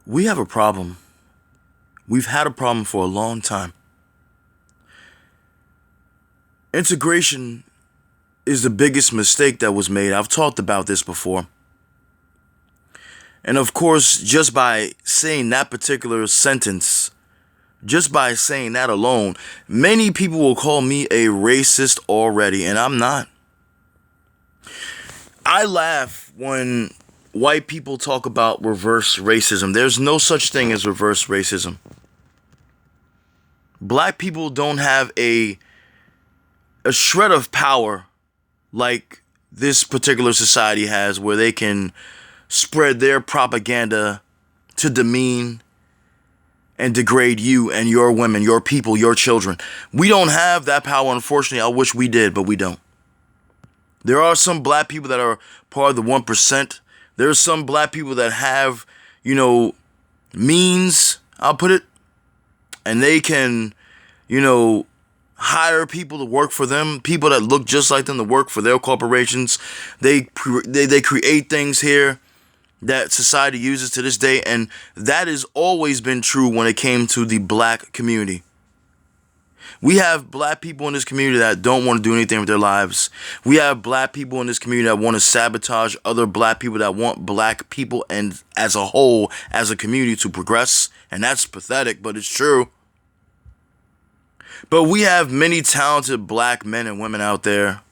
We have a problem. We've had a problem for a long time. Integration is the biggest mistake that was made. I've talked about this before. And of course, just by saying that particular sentence, just by saying that alone, many people will call me a racist already, and I'm not. I laugh when white people talk about reverse racism. There's no such thing as reverse racism. Black people don't have a shred of power like this particular society has, where they can spread their propaganda to demean and degrade you and your women, your people, your children. We don't have that power, unfortunately. I wish we did, but we don't. There are some black people that are part of the 1%. There are some black people that have, means, I'll put it, and they can, hire people to work for them, people that look just like them to work for their corporations. They create things here that society uses to this day, and that has always been true when it came to the black community. We have black people in this community that don't want to do anything with their lives. We have black people in this community that want to sabotage other black people, that want black people and as a whole, as a community, to progress. And that's pathetic, but it's true. But we have many talented black men and women out there,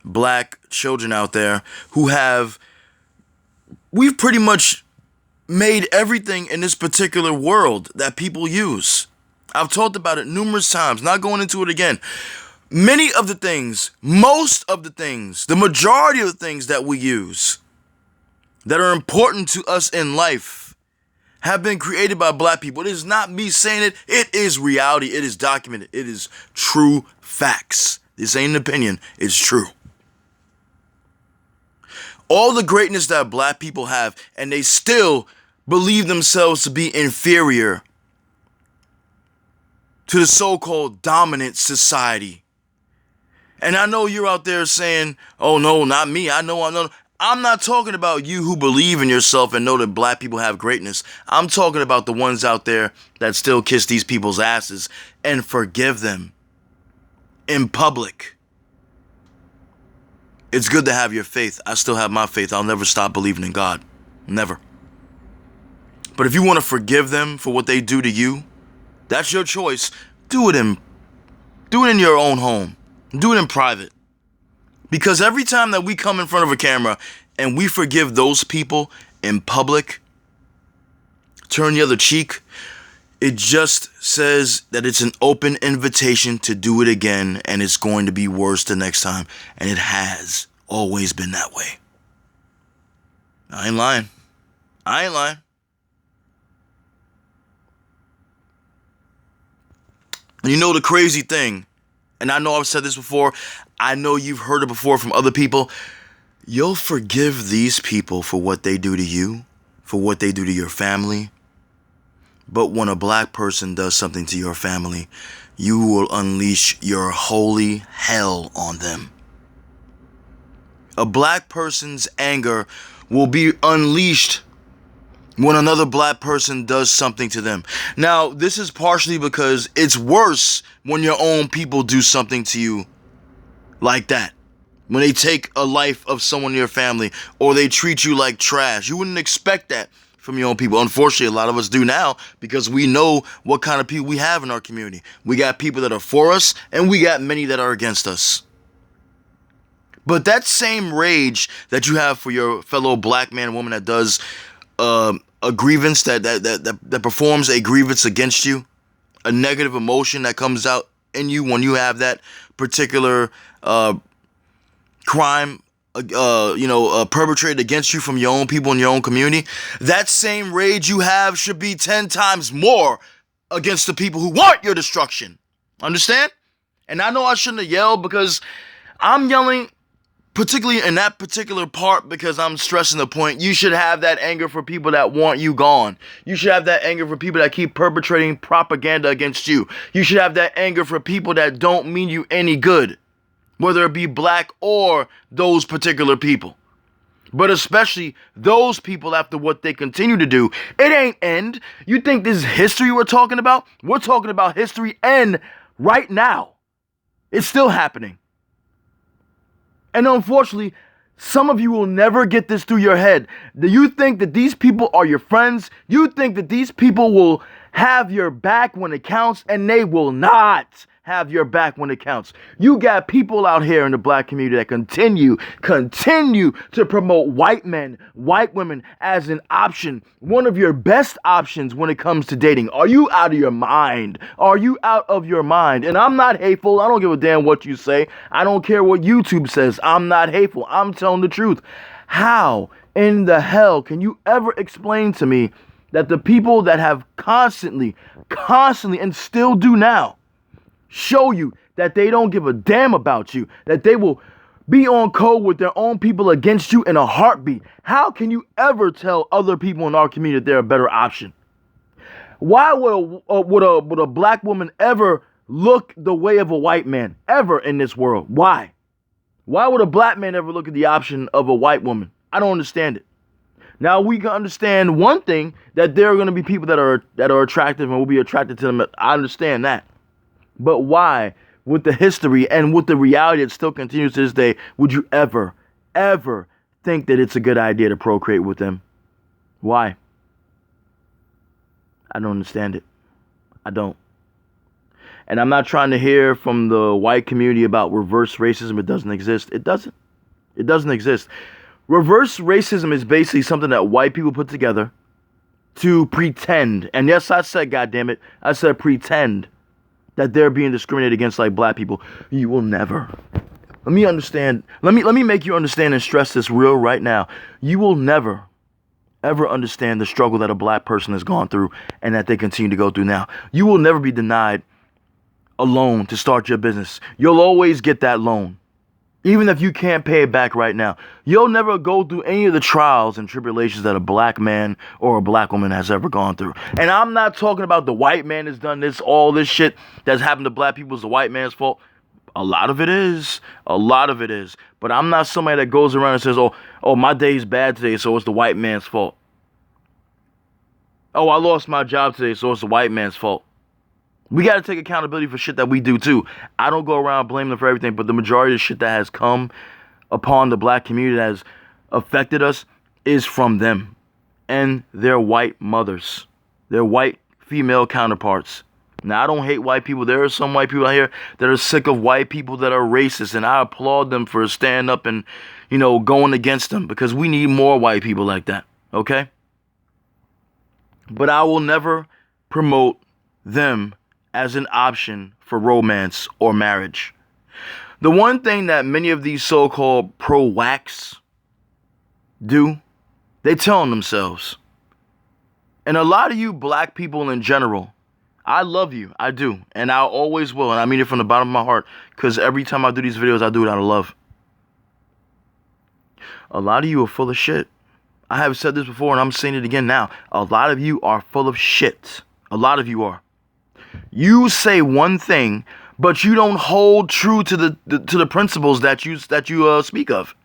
black children out there, we've pretty much made everything in this particular world that people use. I've talked about it numerous times, not going into it again. Many of the things, most of the things, the majority of the things that we use that are important to us in life have been created by black people. It is not me saying it. It is reality. It is documented. It is true facts. This ain't an opinion. It's true. All the greatness that black people have, and they still believe themselves to be inferior to the so-called dominant society. And I know you're out there saying, oh no, not me. I know. I'm not talking about you who believe in yourself and know that black people have greatness. I'm talking about the ones out there that still kiss these people's asses and forgive them in public. It's good to have your faith. I still have my faith. I'll never stop believing in God. Never. But if you want to forgive them for what they do to you, that's your choice. Do it in your own home. Do it in private. Because every time that we come in front of a camera and we forgive those people in public, turn the other cheek, it just says that it's an open invitation to do it again, and it's going to be worse the next time. And it has always been that way. I ain't lying. You know the crazy thing, and I know I've said this before, I know you've heard it before from other people, you'll forgive these people for what they do to you, for what they do to your family. But when a black person does something to your family, you will unleash your holy hell on them. A black person's anger will be unleashed when another black person does something to them. Now, this is partially because it's worse when your own people do something to you like that. When they take a life of someone in your family, or they treat you like trash. You wouldn't expect that from your own people. Unfortunately, a lot of us do now, because we know what kind of people we have in our community. We got people that are for us, and we got many that are against us. But that same rage that you have for your fellow black man and woman that does a grievance, that performs a grievance against you, a negative emotion that comes out in you when you have that particular crime perpetrated against you from your own people in your own community, that same rage you have should be 10 times more against the people who want your destruction. Understand? And I know I shouldn't have yelled, because I'm yelling particularly in that particular part because I'm stressing the point. You should have that anger for people that want you gone. You should have that anger for people that keep perpetrating propaganda against you. You should have that anger for people that don't mean you any good, whether it be black or those particular people. But especially those people after what they continue to do. It ain't end. You think this is history we're talking about? We're talking about history end right now. It's still happening. And unfortunately, some of you will never get this through your head. Do you think that these people are your friends? You think that these people will have your back when it counts, and they will not have your back when it counts. You got people out here in the black community that continue to promote white men, white women as an option, one of your best options when it comes to dating. Are you out of your mind? Are you out of your mind? And I'm not hateful. I don't give a damn what you say. I don't care what YouTube says. I'm not hateful. I'm telling the truth. How in the hell can you ever explain to me that the people that have constantly, and still do now, show you that they don't give a damn about you, that they will be on code with their own people against you in a heartbeat? How can you ever tell other people in our community that they're a better option? Why would a black woman ever look the way of a white man ever in this world? Why? Why would a black man ever look at the option of a white woman? I don't understand it. Now we can understand one thing, that there are going to be people that are attractive and will be attracted to them. I understand that. But why, with the history and with the reality that still continues to this day, would you ever think that it's a good idea to procreate with them? Why? I don't understand it. I don't. And I'm not trying to hear from the white community about reverse racism. It doesn't exist. It doesn't. It doesn't exist. Reverse racism is basically something that white people put together to pretend. And yes, I said, goddammit, I said pretend that they're being discriminated against like black people. You will never. Let me understand. Let me make you understand and stress this real right now. You will never, ever understand the struggle that a black person has gone through and that they continue to go through now. You will never be denied a loan to start your business. You'll always get that loan, even if you can't pay it back right now. You'll never go through any of the trials and tribulations that a black man or a black woman has ever gone through. And I'm not talking about the white man has done this, all this shit that's happened to black people is the white man's fault. A lot of it is. A lot of it is. But I'm not somebody that goes around and says, oh, my day's bad today, so it's the white man's fault. Oh, I lost my job today, so it's the white man's fault. We got to take accountability for shit that we do too. I don't go around blaming them for everything, but the majority of the shit that has come upon the black community that has affected us is from them and their white mothers, their white female counterparts. Now, I don't hate white people. There are some white people out here that are sick of white people that are racist, and I applaud them for standing up and, going against them, because we need more white people like that, okay? But I will never promote them as an option for romance or marriage. The one thing that many of these so-called pro-wacks do, they tell on themselves. And a lot of you black people in general, I love you, I do, and I always will, and I mean it from the bottom of my heart, because every time I do these videos, I do it out of love. A lot of you are full of shit. I have said this before, and I'm saying it again now. A lot of you are full of shit. A lot of you are. You say one thing, but you don't hold true to the principles that you speak of.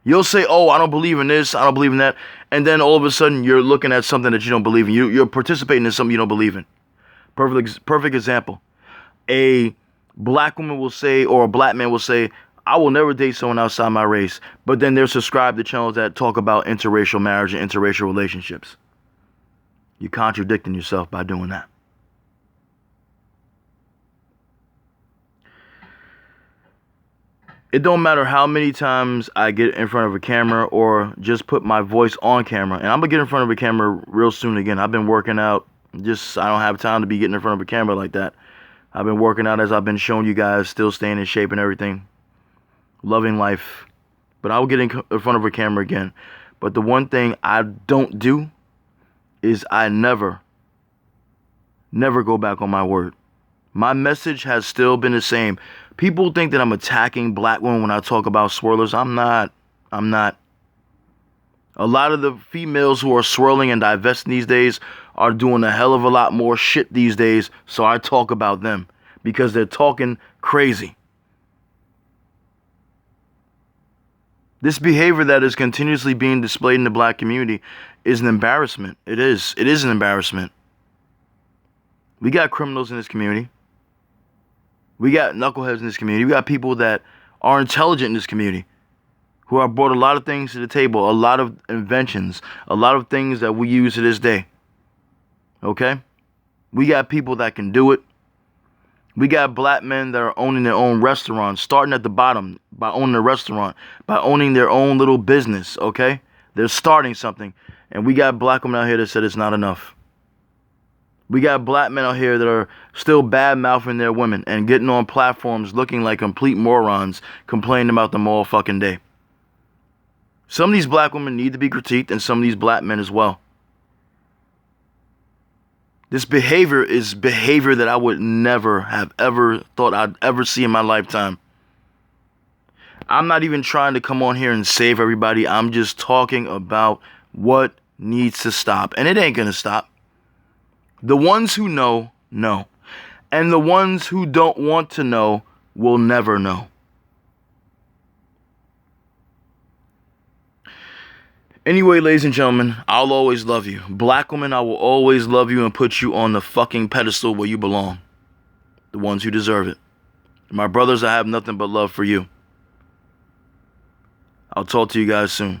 You'll say, oh, I don't believe in this, I don't believe in that, and then all of a sudden you're looking at something that you don't believe in. You're participating in something you don't believe in. Perfect example. A black woman will say, or a black man will say, I will never date someone outside my race, but then they're subscribed to channels that talk about interracial marriage and interracial relationships. You're contradicting yourself by doing that. It don't matter how many times I get in front of a camera or just put my voice on camera. And I'm going to get in front of a camera real soon again. I've been working out. I don't have time to be getting in front of a camera like that. I've been working out as I've been showing you guys, still staying in shape and everything. Loving life. But I will get in front of a camera again. But the one thing I don't do is I never go back on my word. My message has still been the same. People think that I'm attacking black women when I talk about swirlers. I'm not. A lot of the females who are swirling and divesting these days are doing a hell of a lot more shit these days, so I talk about them because they're talking crazy. This behavior that is continuously being displayed in the black community is an embarrassment. It is. It is an embarrassment. We got criminals in this community. We got knuckleheads in this community. We got people that are intelligent in this community who have brought a lot of things to the table, a lot of inventions, a lot of things that we use to this day. Okay? We got people that can do it. We got black men that are owning their own restaurants, starting at the bottom by owning a restaurant, by owning their own little business, okay? They're starting something. And we got black women out here that said it's not enough. We got black men out here that are still bad-mouthing their women and getting on platforms looking like complete morons, complaining about them all fucking day. Some of these black women need to be critiqued, and some of these black men as well. This behavior is behavior that I would never have ever thought I'd ever see in my lifetime. I'm not even trying to come on here and save everybody. I'm just talking about what needs to stop. And it ain't going to stop. The ones who know, know. And the ones who don't want to know will never know. Anyway, ladies and gentlemen, I'll always love you. Black women, I will always love you and put you on the fucking pedestal where you belong. The ones who deserve it. My brothers, I have nothing but love for you. I'll talk to you guys soon.